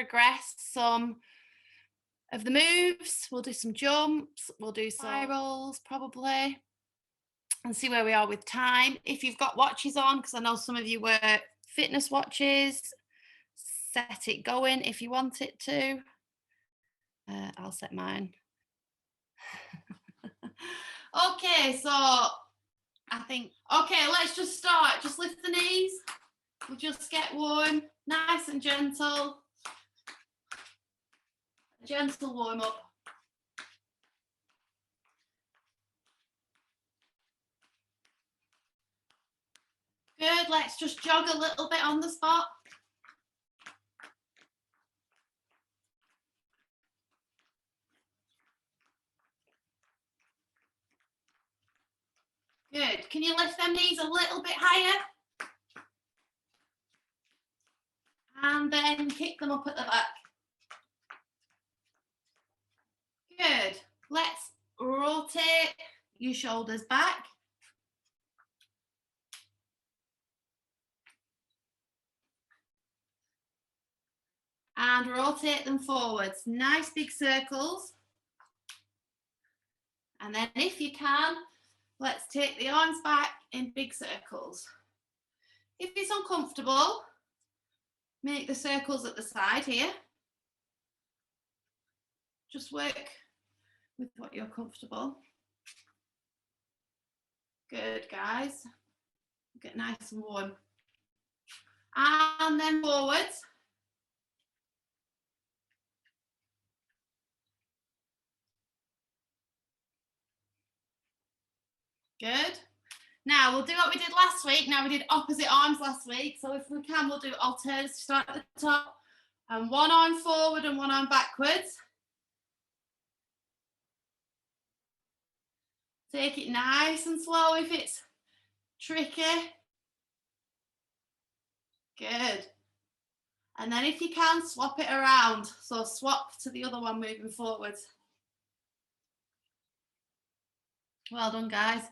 progress some of the moves. We'll do some jumps, we'll do spirals probably, and see where we are with time. If you've got watches on, because I know some of you wear fitness watches, set it going if you want it to. I'll set mine. Okay, so I think, okay, let's just start. Just lift the knees. We'll just get warm, nice and gentle. A gentle warm up. Good, let's just jog a little bit on the spot. Good, can you lift them knees a little bit higher? And then kick them up at the back. Good, let's rotate your shoulders back. And rotate them forwards, nice big circles. And then if you can, let's take the arms back in big circles. If it's uncomfortable, make the circles at the side here. Just work with what you're comfortable. Good, guys. Get nice and warm. And then forwards. Good. Now we'll do what we did last week. Now we did opposite arms last week. So if we can, we'll do alternates. Start at the top and one arm forward and one arm backwards. Take it nice and slow if it's tricky. Good. And then if you can, swap it around. So swap to the other one moving forwards. Well done, guys.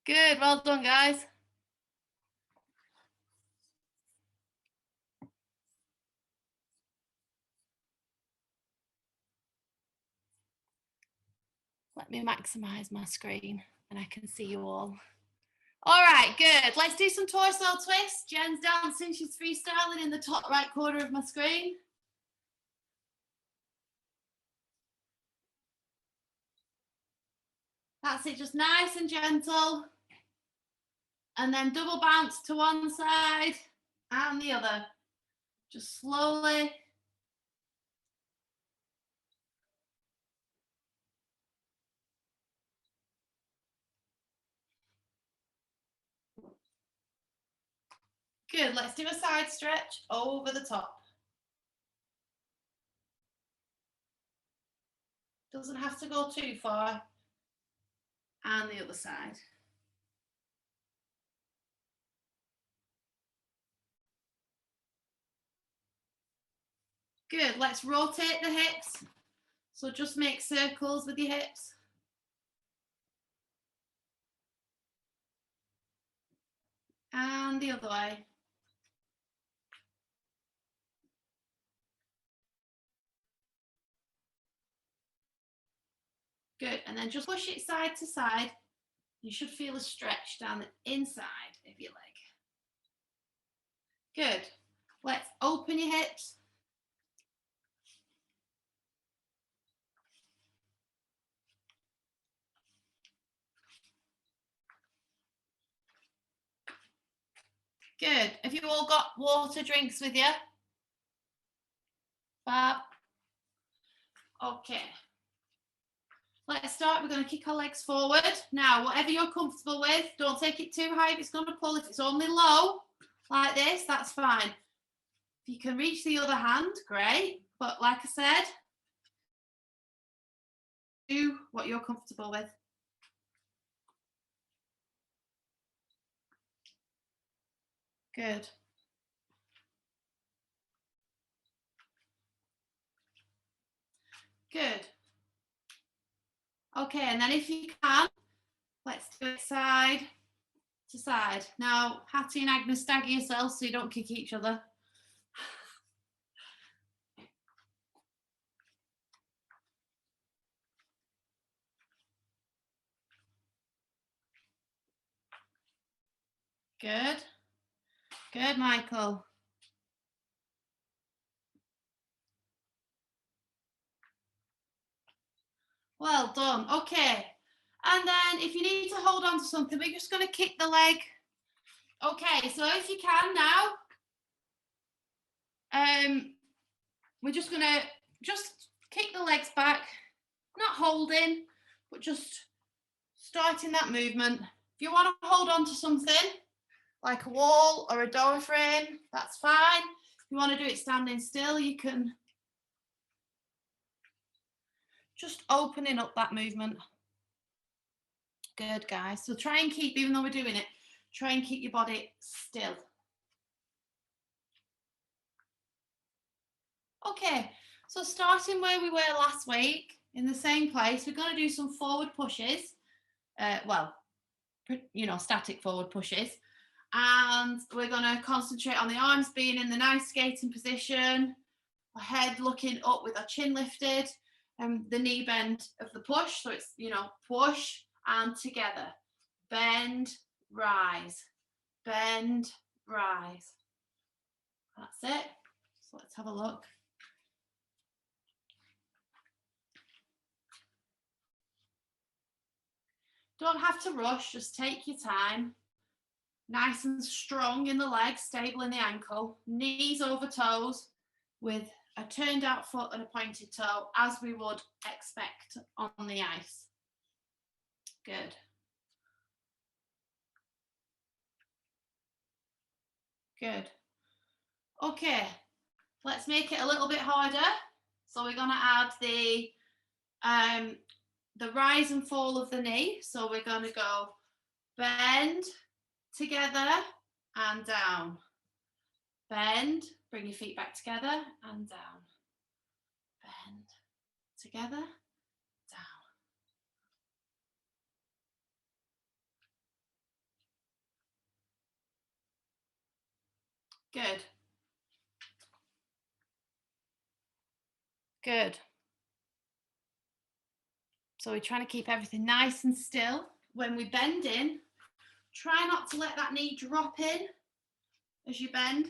Good, well done, guys. Let me maximize my screen and I can see you all. All right, good. Let's do some torso twists. Jen's dancing, she's freestyling in the top right corner of my screen. That's it, just nice and gentle. And then double bounce to one side and the other. Just slowly. Good, let's do a side stretch over the top. Doesn't have to go too far. And the other side. Good, let's rotate the hips. So just make circles with your hips. And the other way. Good, and then just push it side to side. You should feel a stretch down the inside of your leg. Good, let's open your hips. Good, have you all got water drinks with you? Fab. Okay. Let's start. We're going to kick our legs forward. Now, whatever you're comfortable with, don't take it too high if it's going to pull. If it's only low, like this, that's fine. If you can reach the other hand, great. But like I said, do what you're comfortable with. Good. Good. Okay, and then if you can, let's do it side to side. Now, Hattie and Agnes, stagger yourselves so you don't kick each other. Good. Good, Michael. Well done. Okay. And then if you need to hold on to something, we're just going to kick the leg. Okay, so if you can now, we're just going to just kick the legs back, not holding, but just starting that movement. If you want to hold on to something, like a wall or a door frame, that's fine. If you want to do it standing still, you can. Just opening up that movement. Good, guys. So try and keep, even though we're doing it, try and keep your body still. Okay, so starting where we were last week, in the same place, we're going to do some forward pushes. Well, you know, static forward pushes. And we're going to concentrate on the arms being in the nice skating position, our head looking up with our chin lifted, and the knee bend of the push. So it's, you know, push and together. Bend, rise, bend, rise. That's it. So let's have a look. Don't have to rush, just take your time. Nice and strong in the legs, stable in the ankle, knees over toes with a turned out foot and a pointed toe, as we would expect on the ice. Good. Good. Okay, let's make it a little bit harder. So we're going to add the rise and fall of the knee. So we're going to go bend together and down. Bend, bring your feet back together and down. Bend, together, down. Good. Good. So we're trying to keep everything nice and still. When we bend in, try not to let that knee drop in as you bend.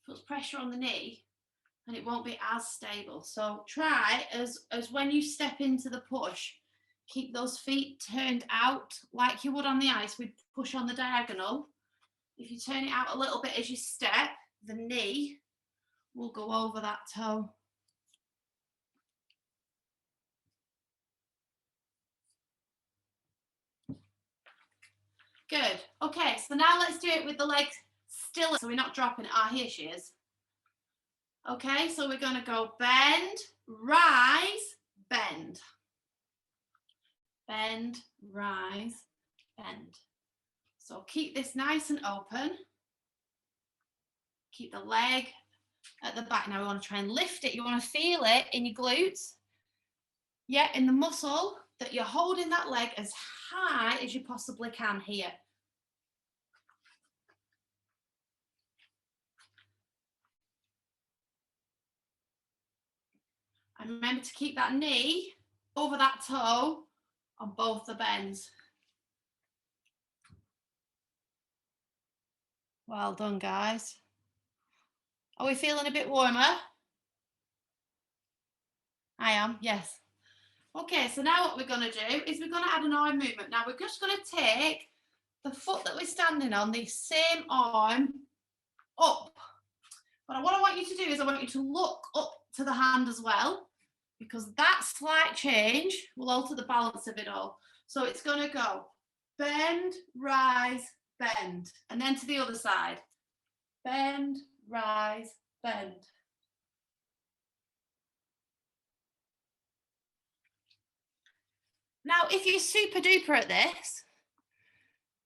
Puts pressure on the knee and it won't be as stable. So try as when you step into the push, keep those feet turned out like you would on the ice. We'd push on the diagonal. If you turn it out a little bit as you step, the knee will go over that toe. Good. Okay, so now let's do it with the legs still, so we're not dropping it. Ah, here she is. Okay, so we're going to go bend, rise, bend. Bend, rise, bend. So keep this nice and open. Keep the leg at the back. Now we want to try and lift it. You want to feel it in your glutes. Yeah, in the muscle that you're holding that leg as high as you possibly can here. And remember to keep that knee over that toe on both the bends. Well done, guys. Are we feeling a bit warmer? I am, yes. Okay, so now what we're going to do is we're going to add an arm movement. Now we're just going to take the foot that we're standing on, the same arm, up. But what I want you to do is I want you to look up to the hand as well, because that slight change will alter the balance of it all. So it's going to go bend, rise, bend, and then to the other side. Bend, rise, bend. Now, if you're super duper at this,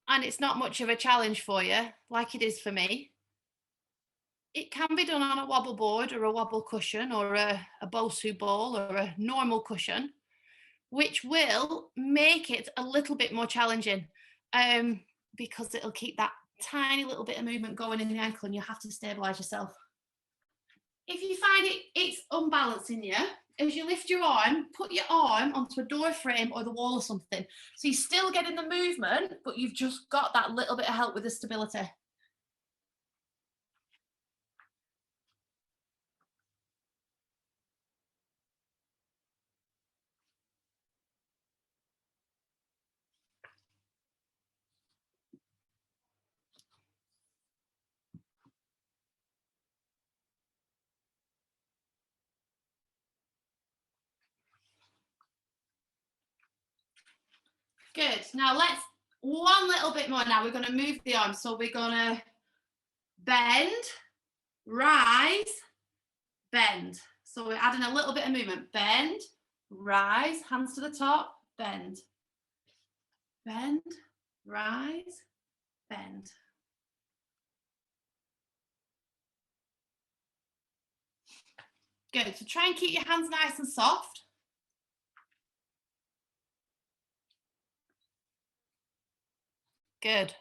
and it's not much of a challenge for you, like it is for me, it can be done on a wobble board or a wobble cushion or a Bosu ball or a normal cushion, which will make it a little bit more challenging. because it'll keep that tiny little bit of movement going in the ankle and you have to stabilize yourself. If you find it's unbalancing you, as you lift your arm, put your arm onto a door frame or the wall or something. So you're still getting the movement, but you've just got that little bit of help with the stability. Good. Now let's, one little bit more now. We're going to move the arm. So we're going to bend, rise, bend. So we're adding a little bit of movement. Bend, rise, hands to the top, bend. Bend, rise, bend. Good. So try and keep your hands nice and soft. Good.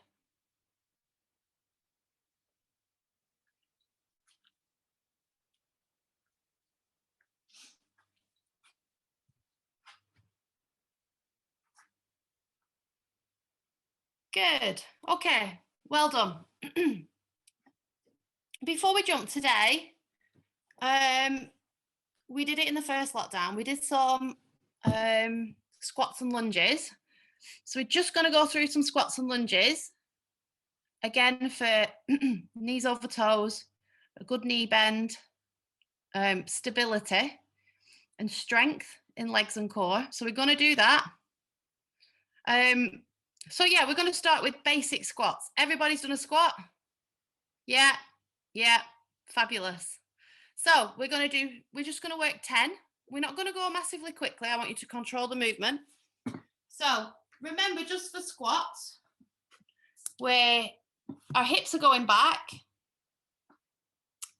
Good. Okay. Well done. Before we jump today, we did it in the first lockdown. We did some squats and lunges. So we're just going to go through some squats and lunges. Again, for knees over toes, a good knee bend, stability and strength in legs and core. So we're going to do that. So yeah, we're going to start with basic squats. Everybody's done a squat? Yeah, fabulous. So we're just going to work 10. We're not going to go massively quickly. I want you to control the movement. So remember, just for squats, where our hips are going back.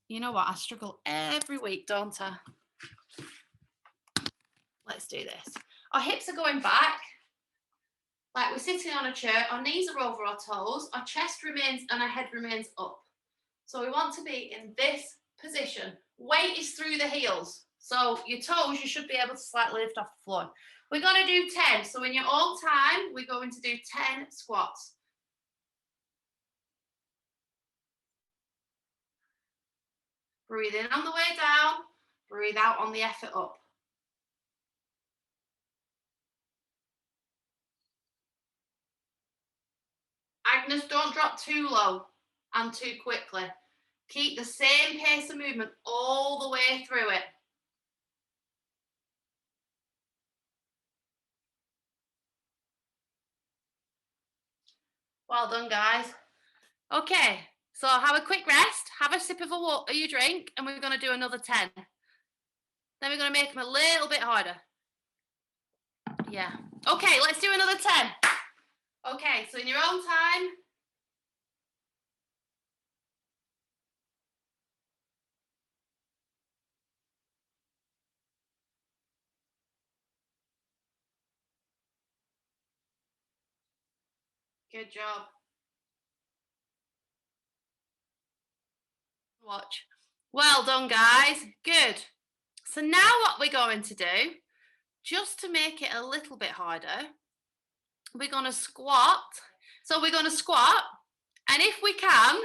You know what? I struggle every week, don't I? Let's do this. Our hips are going back, like we're sitting on a chair. Our knees are over our toes. Our chest remains and our head remains up. So we want to be in this position. Weight is through the heels. So your toes, you should be able to slightly lift off the floor. We're going to do 10. So in your own time, we're going to do 10 squats. Breathe in on the way down. Breathe out on the effort up. Agnes, don't drop too low and too quickly. Keep the same pace of movement all the way through it. Well done, guys. Okay, so have a quick rest, have a sip of your drink, and we're going to do another 10. Then we're going to make them a little bit harder. Yeah. Okay, let's do another 10. Okay, so in your own time. Good job. Watch. Well done, guys. Good. So now what we're going to do, just to make it a little bit harder, we're going to squat. So we're going to squat, and if we can,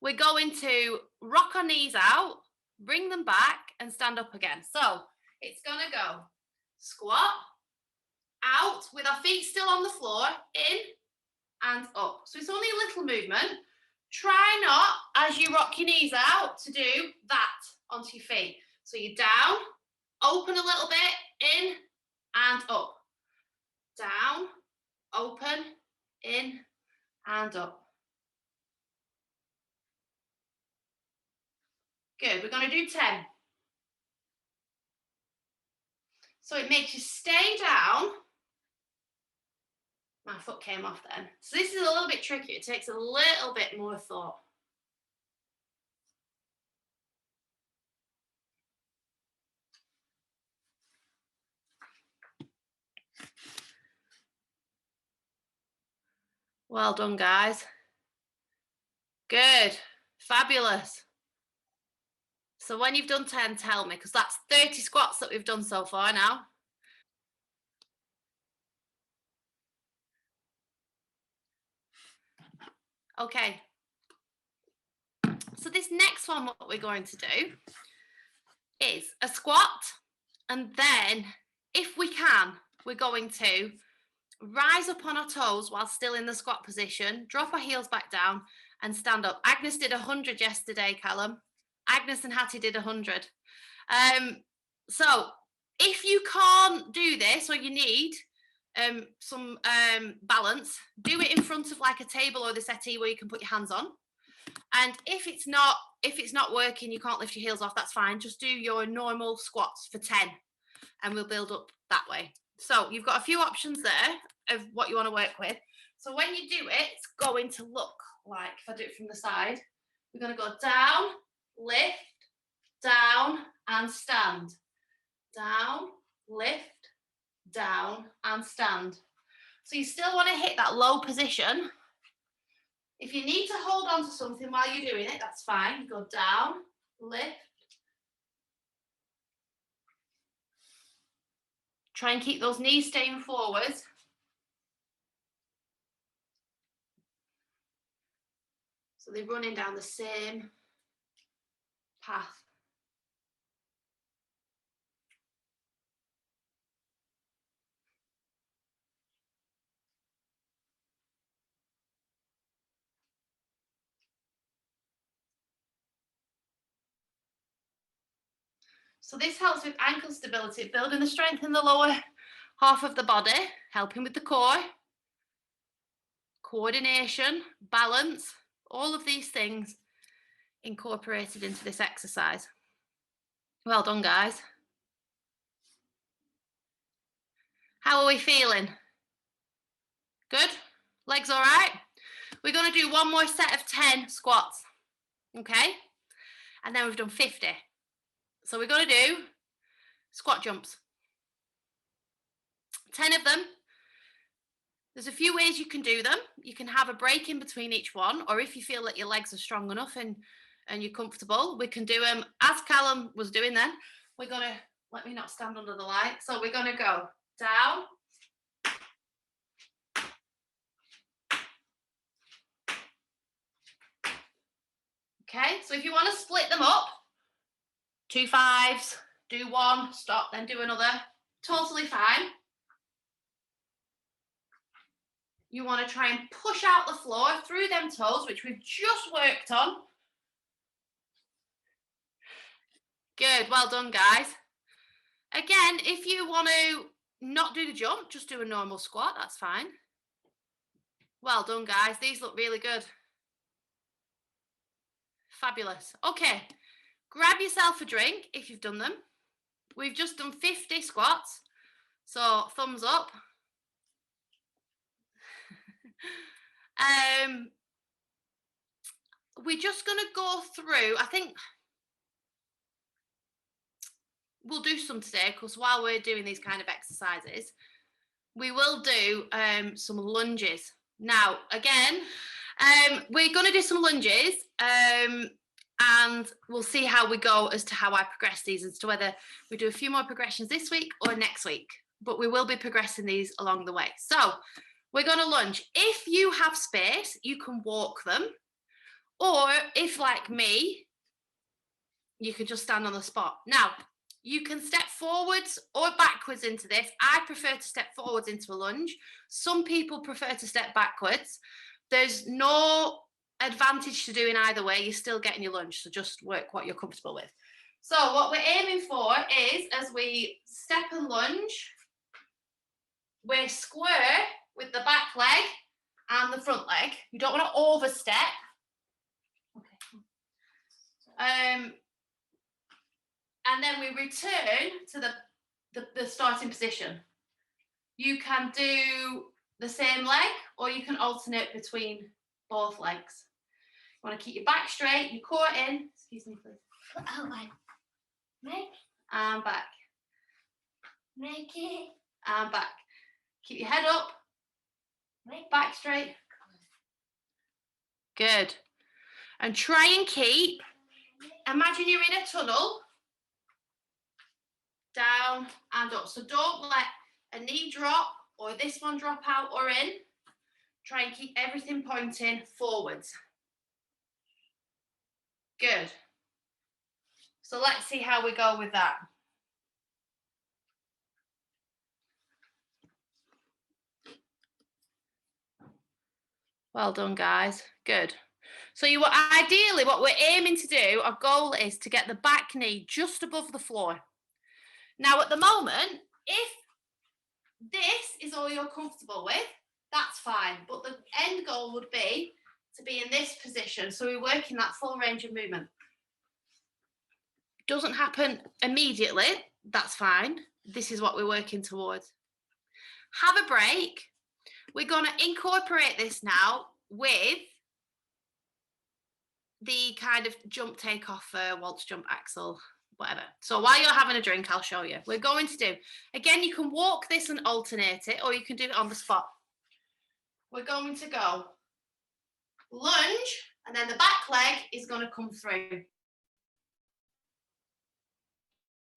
we're going to rock our knees out, bring them back, and stand up again. So it's going to go squat, out with our feet still on the floor, in and up. So it's only a little movement. Try not, as you rock your knees out, to do that onto your feet. So you're down, open a little bit, in and up. Down, open, in and up. Good, we're going to do 10. So it makes you stay down. My foot came off then. So this is a little bit tricky. It takes a little bit more thought. Well done, guys. Good. Fabulous. So when you've done 10, tell me, because that's 30 squats that we've done so far now. Okay. So this next one, what we're going to do is a squat, and then if we can, we're going to rise up on our toes while still in the squat position, drop our heels back down and stand up. Agnes did 100 yesterday, Callum. Agnes and Hattie did 100. So if you can't do this or you need some balance, do it in front of like a table or the settee where you can put your hands on. And if it's not working, you can't lift your heels off, that's fine. Just do your normal squats for 10 and we'll build up that way. So you've got a few options there of what you want to work with. So when you do it, it's going to look like, if I do it from the side, we're going to go down, lift, down, and stand. Down, lift, down, and stand. So you still want to hit that low position. If you need to hold on to something while you're doing it, that's fine. You go down, lift. Try and keep those knees staying forward. So they're running down the same path. So this helps with ankle stability, building the strength in the lower half of the body, helping with the core, coordination, balance, all of these things incorporated into this exercise. Well done, guys. How are we feeling? Good? Legs all right? We're going to do one more set of 10 squats, okay? And then we've done 50. So we're going to do squat jumps. 10 of them. There's a few ways you can do them. You can have a break in between each one, or if you feel that your legs are strong enough and you're comfortable, we can do them as Callum was doing then. We're going to, let me not stand under the light. So we're going to go down. Okay, so if you want to split them up, 2 5s, do one, stop, then do another, totally fine. You want to try and push out the floor through them toes, which we've just worked on. Good, well done, guys. Again, if you want to not do the jump, just do a normal squat, that's fine. Well done, guys. These look really good. Fabulous. Okay, grab yourself a drink if you've done them. We've just done 50 squats, so thumbs up. We're just going to go through, I think we'll do some today because while we're doing these kind of exercises, we will do some lunges. Now, again, we're going to do some lunges and we'll see how we go as to how I progress these, as to whether we do a few more progressions this week or next week. But we will be progressing these along the way. So we're going to lunge. If you have space, you can walk them. Or if, like me, you can just stand on the spot. Now, you can step forwards or backwards into this. I prefer to step forwards into a lunge. Some people prefer to step backwards. There's no advantage to doing either way. You're still getting your lunge, so just work what you're comfortable with. So what we're aiming for is, as we step and lunge, we're square with the back leg and the front leg. You don't want to overstep. Okay. And then we return to the starting position. You can do the same leg, or you can alternate between both legs. You want to keep your back straight, your core in. Excuse me, please. Outline. Make. And back. Make it. And back. Keep your head up. Make. Back straight. Good. And try and keep, imagine you're in a tunnel, down and up. So don't let a knee drop or this one drop out or in. Try and keep everything pointing forwards. Good. So let's see how we go with that. Well done, guys. Good. So you ideally, what we're aiming to do, our goal is to get the back knee just above the floor. Now, at the moment, if this is all you're comfortable with, that's fine. But the end goal would be to be in this position. So we're working that full range of movement. Doesn't happen immediately. That's fine. This is what we're working towards. Have a break. We're going to incorporate this now with the kind of jump, take off, waltz, jump, axel, whatever. So while you're having a drink, I'll show you. We're going to do, again, you can walk this and alternate it, or you can do it on the spot. We're going to go lunge, and then the back leg is going to come through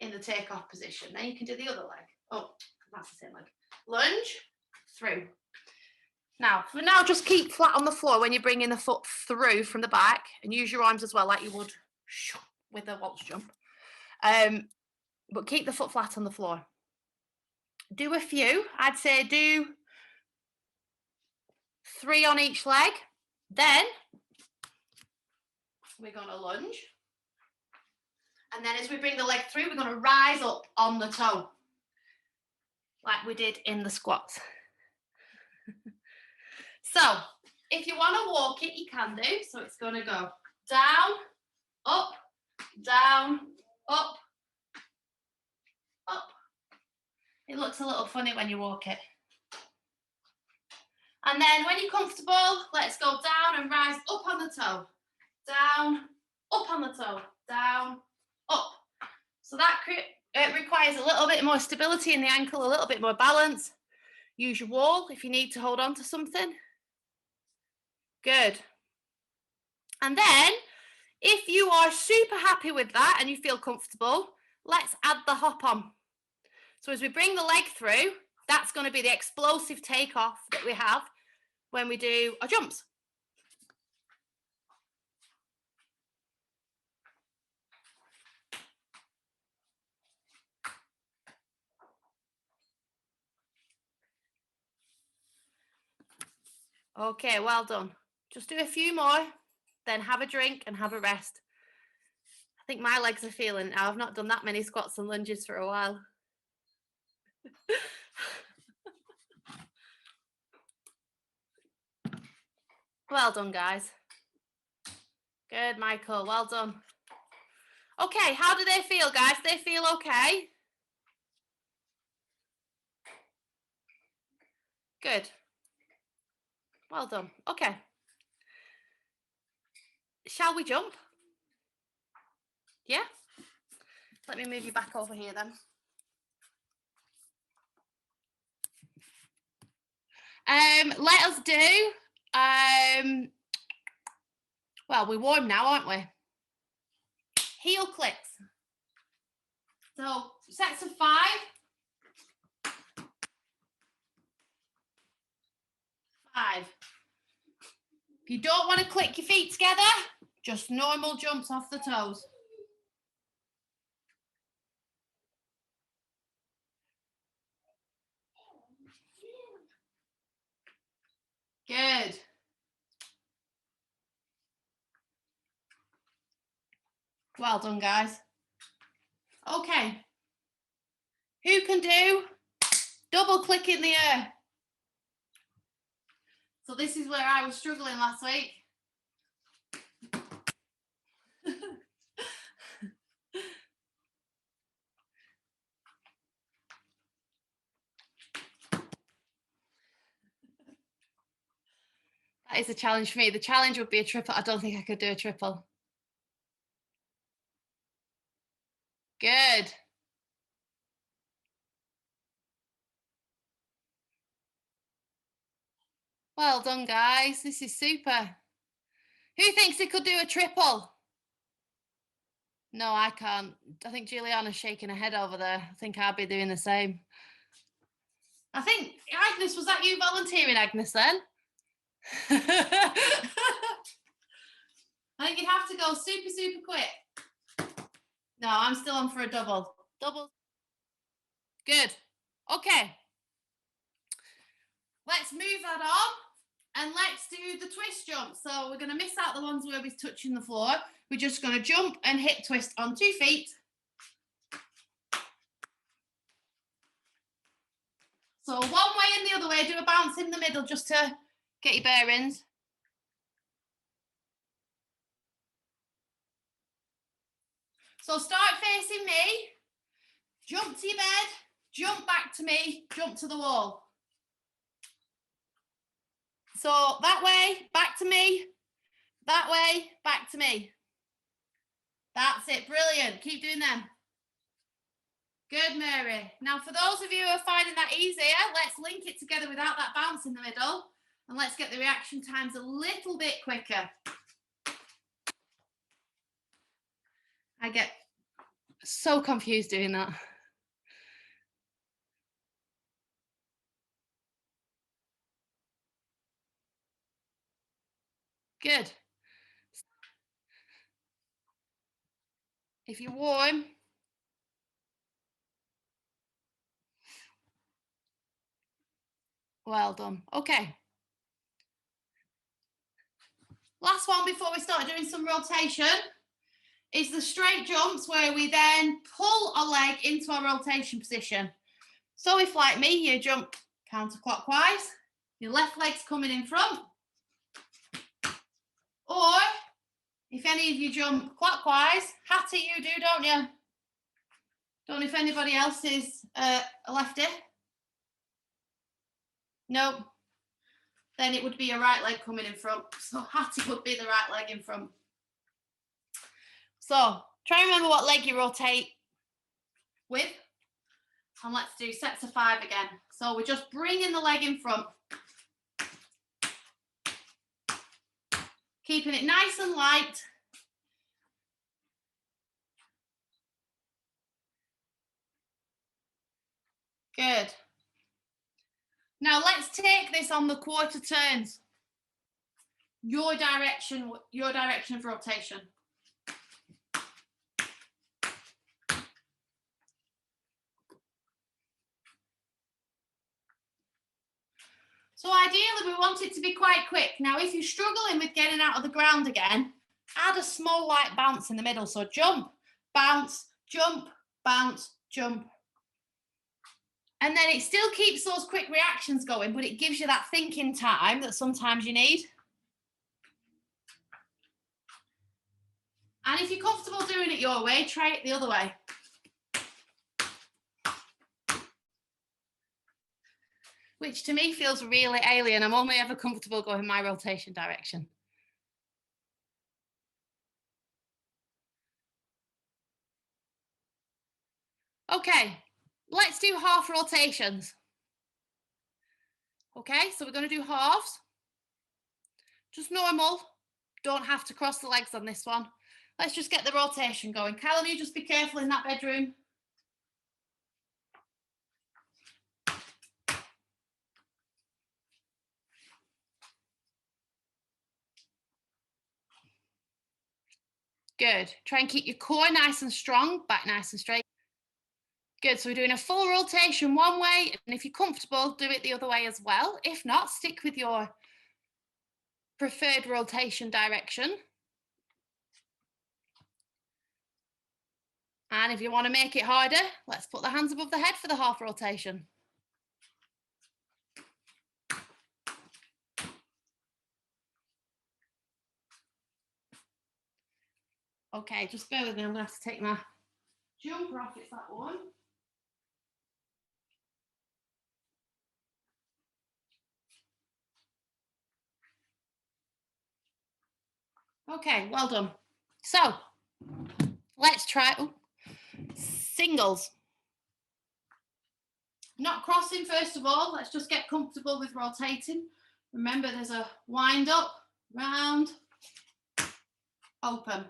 in the takeoff position. Then you can do the other leg. Oh, that's the same leg. Lunge, through. Now, for now, just keep flat on the floor when you're bringing the foot through from the back, and use your arms as well, like you would with a waltz jump. But keep the foot flat on the floor. Do a few. I'd say do 3 on each leg. Then we're going to lunge. And then as we bring the leg through, we're going to rise up on the toe, like we did in the squats. So if you want to walk it, you can do. So it's going to go down, up, down, up, up. It looks a little funny when you walk it. And then when you're comfortable, let's go down and rise up on the toe. Down, up on the toe, down, up. So that requires a little bit more stability in the ankle, a little bit more balance. Use your wall if you need to hold on to something. Good. And then, if you are super happy with that and you feel comfortable, let's add the hop on. So as we bring the leg through, that's going to be the explosive takeoff that we have when we do our jumps. Okay, well done. Just do a few more, then have a drink and have a rest. I think my legs are feeling now. I've not done that many squats and lunges for a while. Well done, guys. Good, Michael. Well done. Okay, how do they feel, guys? They feel okay? Good. Well done. Okay. Shall we jump? Yeah? Let me move you back over here then. Let us do, well, we're warm now, aren't we? Heel clicks. So sets of 5. 5. If you don't want to click your feet together, just normal jumps off the toes. Good. Well done, guys. Okay. Who can do double click in the air? So this is where I was struggling last week. That is a challenge for me. The challenge would be a triple. I don't think I could do a triple. Good. Well done, guys. This is super. Who thinks they could do a triple? No, I can't. I think Juliana's shaking her head over there. I think I'll be doing the same. I think, Agnes, was that you volunteering, Agnes, then? I think you'd have to go super, super quick. No, I'm still on for a double. Double. Good. Okay. Let's move that on and let's do the twist jump. So we're going to miss out the ones where we're touching the floor. We're just going to jump and hip twist on 2 feet. So one way and the other way, do a bounce in the middle just to get your bearings. So start facing me, jump to your bed, jump back to me, jump to the wall. So that way, back to me, that way, back to me. That's it, brilliant. Keep doing them. Good, Mary. Now, for those of you who are finding that easier, let's link it together without that bounce in the middle, and let's get the reaction times a little bit quicker. I get so confused doing that. Good. If you're warm, well done. Okay. Last one before we start doing some rotation is the straight jumps, where we then pull a leg into our rotation position. So if, like me, you jump counterclockwise, your left leg's coming in front, or if any of you jump clockwise, Hattie, you do, don't you? Don't know if anybody else is a lefty. No. Then it would be a right leg coming in front. So Hattie would be the right leg in front. So try and remember what leg you rotate with. And let's do sets of 5 again. So we're just bringing the leg in front. Keeping it nice and light. Good. Now let's take this on the quarter turns. Your direction of rotation. So ideally we want it to be quite quick. Now if you're struggling with getting out of the ground again, add a small light bounce in the middle. So jump, bounce, jump, bounce, jump. And then it still keeps those quick reactions going, but it gives you that thinking time that sometimes you need. And if you're comfortable doing it your way, try it the other way. Which to me feels really alien. I'm only ever comfortable going my rotation direction. Okay, let's do half rotations. Okay, so we're going to do halves. Just normal. Don't have to cross the legs on this one. Let's just get the rotation going. Callum, you just be careful in that bedroom. Good. Try and keep your core nice and strong, back nice and straight. Good. So we're doing a full rotation one way, and if you're comfortable, do it the other way as well. If not, stick with your preferred rotation direction. And if you want to make it harder, let's put the hands above the head for the half rotation. Okay, just bear with me. I'm going to have to take my jumper off. It's that one. Okay, well done. So let's try singles. Not crossing first of all. Let's just get comfortable with rotating. Remember, there's a wind up, round, Open.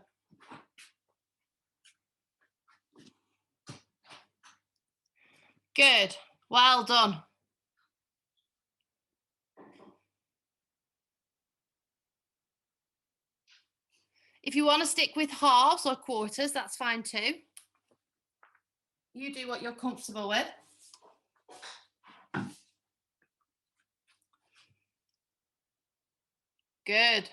Good. Well done. If you want to stick with halves or quarters, that's fine too. You do what you're comfortable with. Good.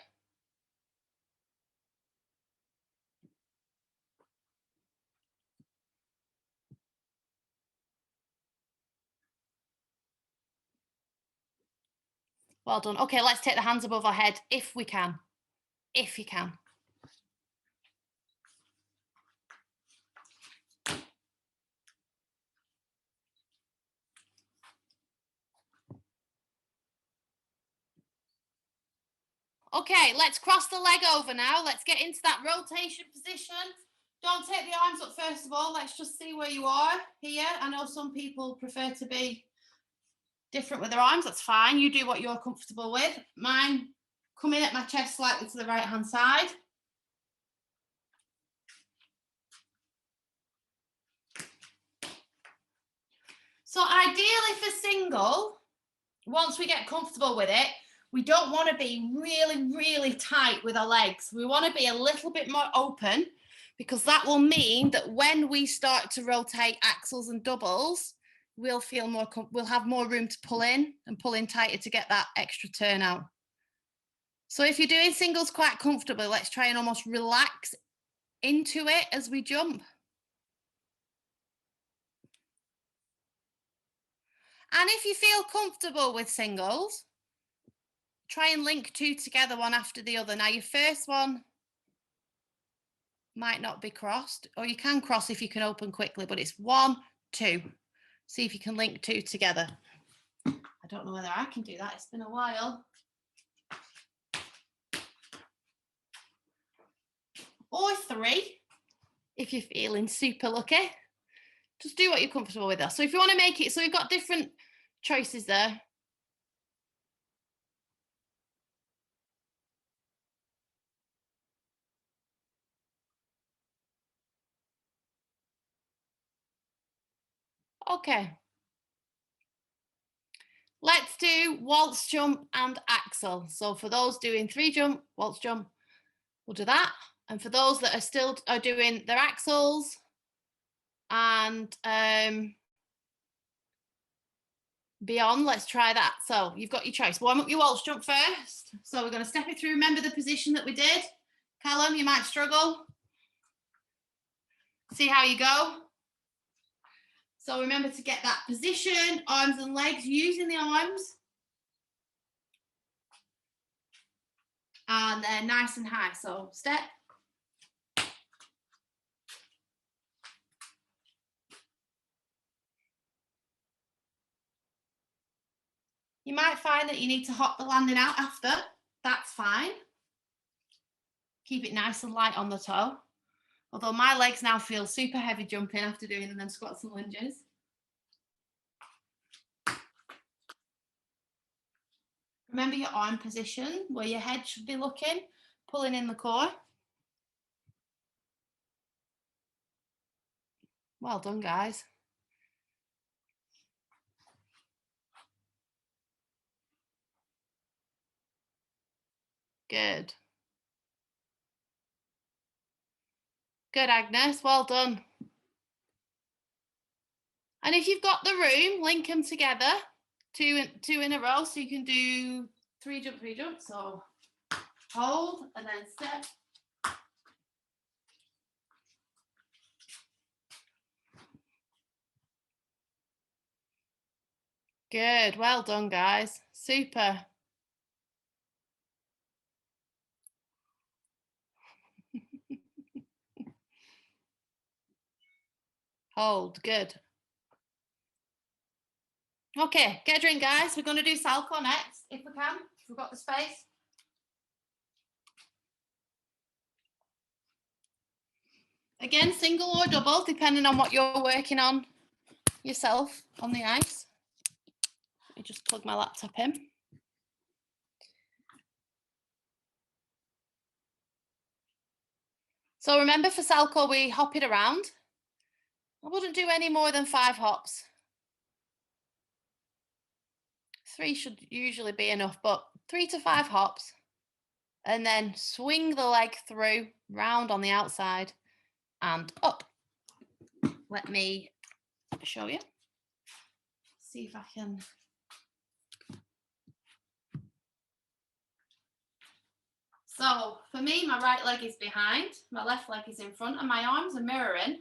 Well done. Okay, let's take the hands above our head if we can. If you can. Okay, let's cross the leg over now. Let's get into that rotation position. Don't take the arms up first of all. Let's just see where you are here. I know some people prefer to be different with their arms. That's fine. You do what you're comfortable with. Mine coming at my chest slightly to the right hand side. So ideally for single, once we get comfortable with it, we don't want to be really, really tight with our legs. We want to be a little bit more open, because that will mean that when we start to rotate axles and doubles, we'll feel more, we'll have more room to pull in and pull in tighter to get that extra turnout. So if you're doing singles quite comfortably, let's try and almost relax into it as we jump. And if you feel comfortable with singles, try and link two together, one after the other. Now your first one might not be crossed, or you can cross if you can open quickly, but it's 1, 2. See if you can link two together. I don't know whether I can do that. It's been a while. Or 3, if you're feeling super lucky. Just do what you're comfortable with. So if you want to make it, so we've got different choices there. Okay. Let's do waltz jump and axel. So for those doing 3 jump, waltz jump, we'll do that. And for those that are still doing their axles and beyond, let's try that. So you've got your choice. Warm up your waltz jump first. So we're going to step it through. Remember the position that we did. Callum, you might struggle. See how you go. So remember to get that position, arms and legs, using the arms. And then nice and high. So step. You might find that you need to hop the landing out after. That's fine. Keep it nice and light on the toe. Although my legs now feel super heavy jumping after doing them squats and lunges. Remember your arm position, where your head should be looking, pulling in the core. Well done, guys. Good. Good, Agnes. Well done. And if you've got the room, link them together, two in a row, so you can do 3 jump, 3 jump. So hold and then step. Good. Well done, guys. Super. Hold. Good. Okay, get a drink, guys. We're going to do Salco next, if we can, if we've got the space. Again, single or double, depending on what you're working on yourself on the ice. Let me just plug my laptop in. So remember, for Salchow, we hop it around. I wouldn't do any more than 5 hops. 3 should usually be enough, but 3 to 5 hops. And then swing the leg through, round on the outside and up. Let me show you. See if I can. So for me, my right leg is behind, my left leg is in front, and my arms are mirroring.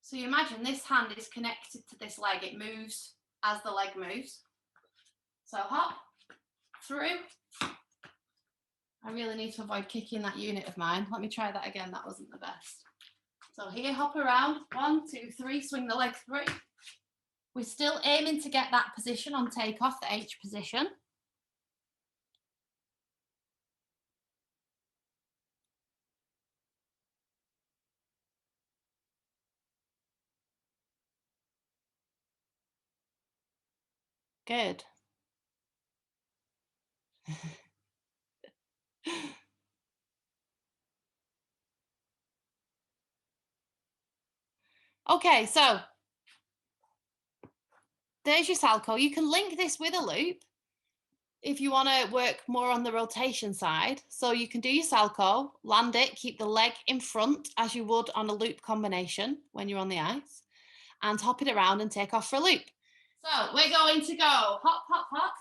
So you imagine this hand is connected to this leg. It moves as the leg moves. So hop through. I really need to avoid kicking that unit of mine. Let me try that again. That wasn't the best. So here, hop around. 1, 2, 3, swing the leg through. We're still aiming to get that position on takeoff, the H position. Good. Okay, so there's your Salchow. You can link this with a loop if you want to work more on the rotation side. So you can do your Salchow, land it, keep the leg in front as you would on a loop combination when you're on the ice, and hop it around and take off for a loop. So we're going to go hop, hop, hop,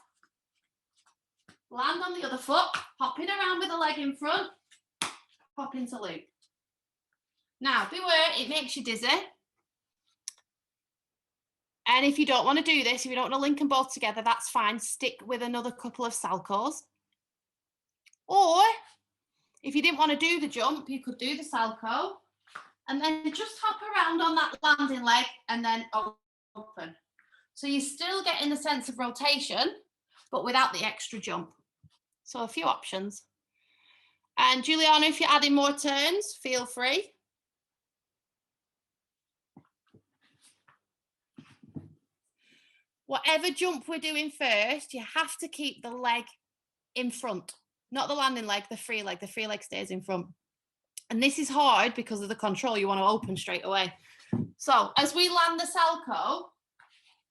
land on the other foot, hopping around with the leg in front, hop into loop. Now, beware, it makes you dizzy. And if you don't want to do this, if you don't want to link them both together, that's fine. Stick with another couple of Salchows. Or if you didn't want to do the jump, you could do the Salchow and then just hop around on that landing leg and then open. So you're still getting the sense of rotation, but without the extra jump. So a few options. And Juliana, if you're adding more turns, feel free. Whatever jump we're doing first, you have to keep the leg in front, not the landing leg, the free leg. The free leg stays in front. And this is hard because of the control. You want to open straight away. So as we land the Salchow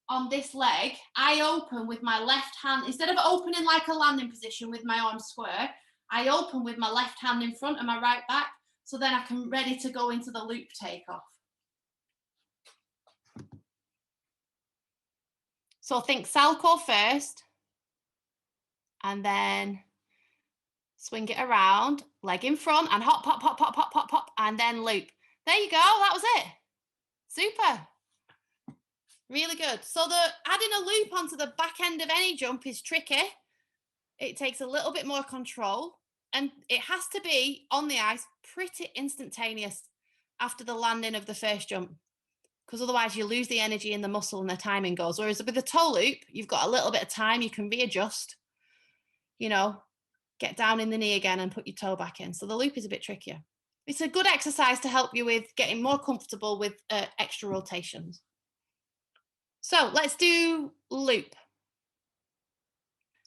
on this leg, I open with my left hand. Instead of opening like a landing position with my arms square, I open with my left hand in front and my right back. So then I can ready to go into the loop takeoff. So think Salchow first, and then swing it around, leg in front, and hop, hop, hop, hop, hop, hop, hop, and then loop. There you go, that was it. Super. Really good. So adding a loop onto the back end of any jump is tricky. It takes a little bit more control, and it has to be on the ice pretty instantaneous after the landing of the first jump, because otherwise you lose the energy in the muscle and the timing goes. Whereas with the toe loop, you've got a little bit of time, you can readjust, you know, get down in the knee again and put your toe back in. So the loop is a bit trickier. It's a good exercise to help you with getting more comfortable with extra rotations. So let's do loop.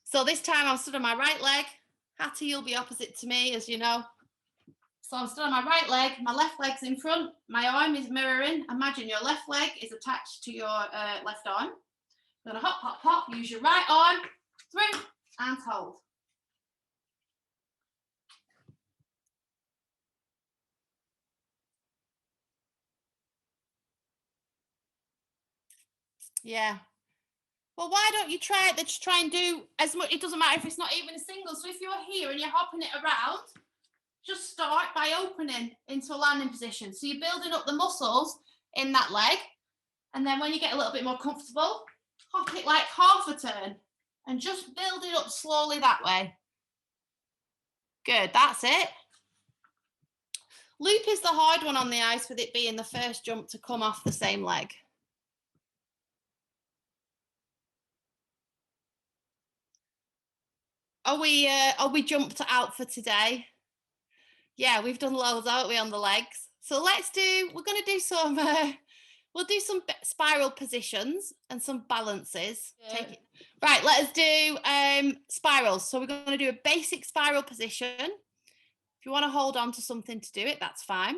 So this time I'm stood on my right leg. Hattie, you'll be opposite to me, as you know. So I'm stood on my right leg, my left leg's in front, my arm is mirroring. Imagine your left leg is attached to your left arm. You're gonna hop, hop, hop, use your right arm, through, and hold. Yeah. Well, why don't you try it? Let's try and do as much. It doesn't matter if it's not even a single. So if you're here and you're hopping it around, just start by opening into a landing position. So you're building up the muscles in that leg. And then when you get a little bit more comfortable, hop it like half a turn and just build it up slowly that way. Good, that's it. Loop is the hard one on the ice, with it being the first jump to come off the same leg. Are we jumped out for today? Yeah, we've done loads, haven't we, on the legs? So we're going to do some, we'll do some spiral positions and some balances. Yeah. Right, let's do spirals. So we're going to do a basic spiral position. If you want to hold on to something to do it, that's fine.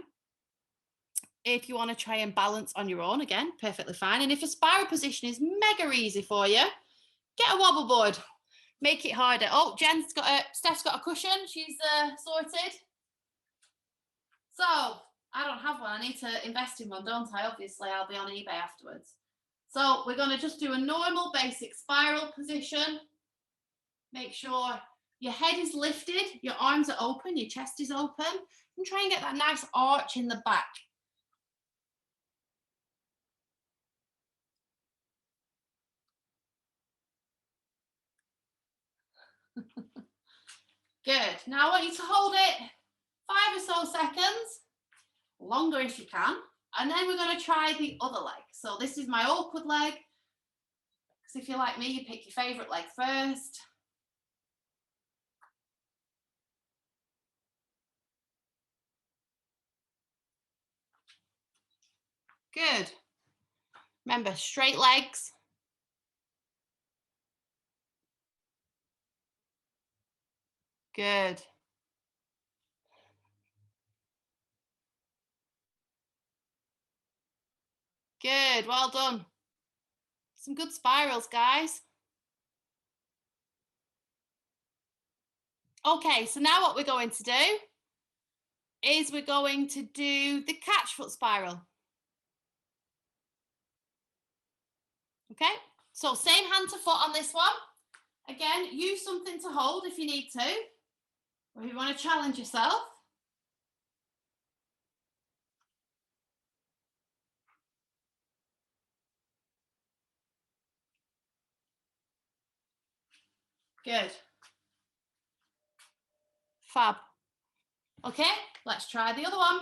If you want to try and balance on your own, again, perfectly fine. And if a spiral position is mega easy for you, get a wobble board. Make it harder. Oh, Steph's got a cushion. She's sorted. So I don't have one. I need to invest in one, don't I? Obviously, I'll be on eBay afterwards. So we're going to just do a normal basic spiral position. Make sure your head is lifted, your arms are open, your chest is open, and try and get that nice arch in the back. Good. Now I want you to hold it 5 or so seconds, longer if you can, and then we're going to try the other leg. So this is my awkward leg, because if you're like me, you pick your favorite leg first. Good. Remember, straight legs. Good. Good. Well done. Some good spirals, guys. Okay, so now what we're going to do is we're going to do the catch foot spiral. Okay, so same hand to foot on this one. Again, use something to hold if you need to, or if you want to challenge yourself. Good. Fab. Okay, let's try the other one.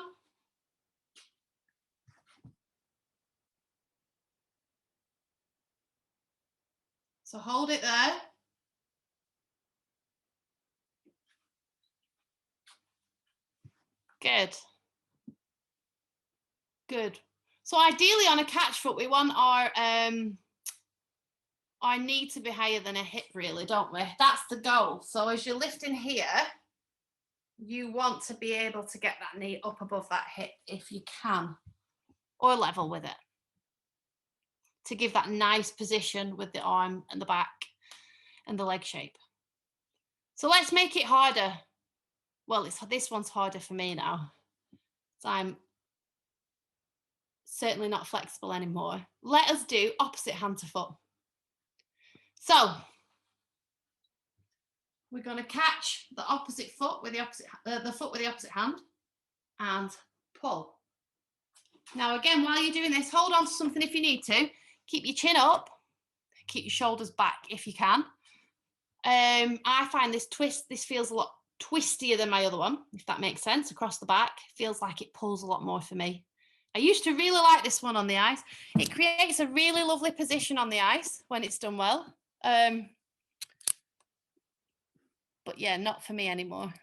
So hold it there. Good. Good. So ideally on a catch foot, we want our knee to be higher than a hip, really, don't we? That's the goal. So as you're lifting here, you want to be able to get that knee up above that hip if you can, or level with it, to give that nice position with the arm and the back and the leg shape. So let's make it harder. Well, this one's harder for me now. So I'm certainly not flexible anymore. Let us do opposite hand to foot. So we're going to catch the opposite foot with the foot with the opposite hand and pull. Now again, while you're doing this, hold on to something if you need to. Keep your chin up, keep your shoulders back if you can. I find this feels a lot twistier than my other one, if that makes sense, across the back. Feels like it pulls a lot more for me. I used to really like this one on the ice. It creates a really lovely position on the ice when it's done well. But yeah, not for me anymore.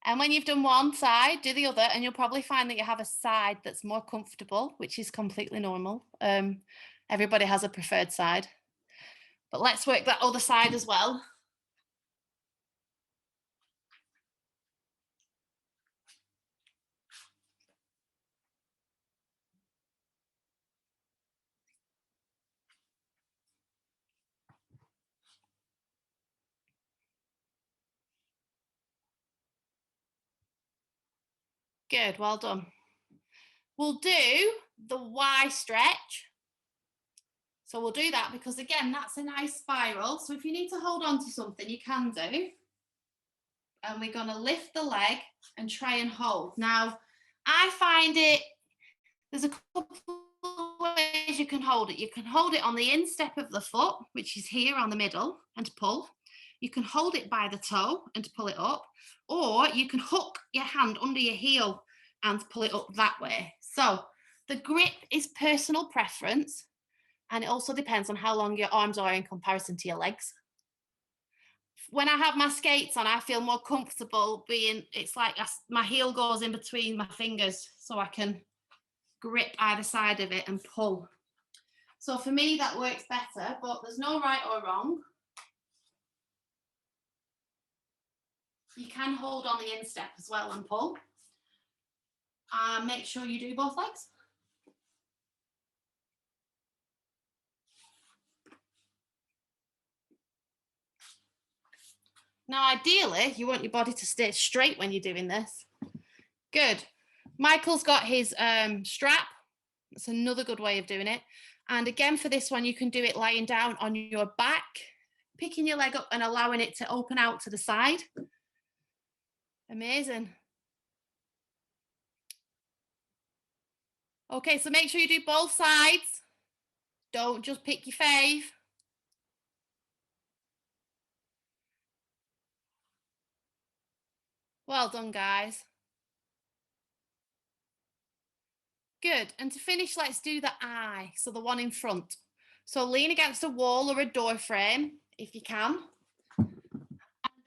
And when you've done one side, do the other, and you'll probably find that you have a side that's more comfortable, which is completely normal. Everybody has a preferred side. But let's work that other side as well. Good, well done. We'll do the Y stretch. So we'll do that because, again, that's a nice spiral. So if you need to hold on to something, you can do. And we're going to lift the leg and try and hold. Now, I find there's a couple of ways you can hold it. You can hold it on the instep of the foot, which is here on the middle, and pull. You can hold it by the toe and pull it up, or you can hook your hand under your heel and pull it up that way. So the grip is personal preference, and it also depends on how long your arms are in comparison to your legs. When I have my skates on, I feel more comfortable it's like my heel goes in between my fingers so I can grip either side of it and pull. So for me, that works better, but there's no right or wrong. You can hold on the instep as well and pull. And make sure you do both legs. Now, ideally, you want your body to stay straight when you're doing this. Good. Michael's got his strap. That's another good way of doing it. And again, for this one, you can do it lying down on your back, picking your leg up and allowing it to open out to the side. Amazing. Okay, so make sure you do both sides. Don't just pick your fave. Well done, guys. Good. And to finish, let's do the eye. So the one in front. So lean against a wall or a door frame if you can. And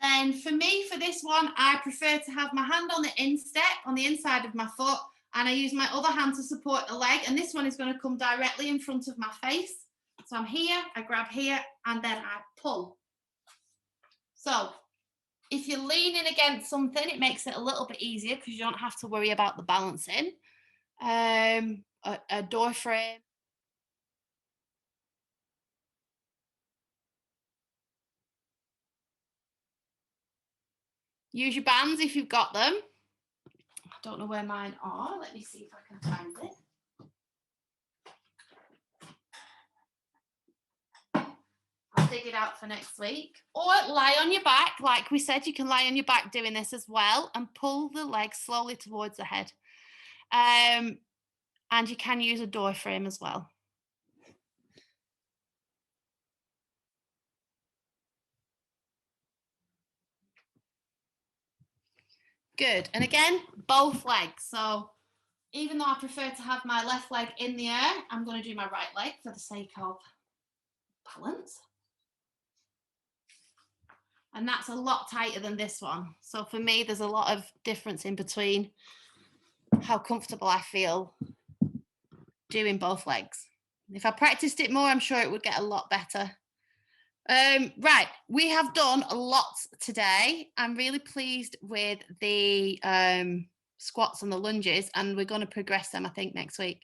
then for me, for this one, I prefer to have my hand on the instep, on the inside of my foot, and I use my other hand to support the leg. And this one is going to come directly in front of my face. So I'm here, I grab here, and then I pull. So if you're leaning against something, it makes it a little bit easier because you don't have to worry about the balancing. A door frame. Use your bands if you've got them. I don't know where mine are. Let me see if I can find it. I'll dig it out for next week. Or lie on your back. Like we said, you can lie on your back doing this as well and pull the leg slowly towards the head. And you can use a door frame as well. Good. And again, both legs. So even though I prefer to have my left leg in the air, I'm going to do my right leg for the sake of balance. And that's a lot tighter than this one. So for me, there's a lot of difference in between how comfortable I feel doing both legs. If I practiced it more, I'm sure it would get a lot better. Right, we have done a lot today. I'm really pleased with the squats and the lunges, and we're going to progress them, I think, next week.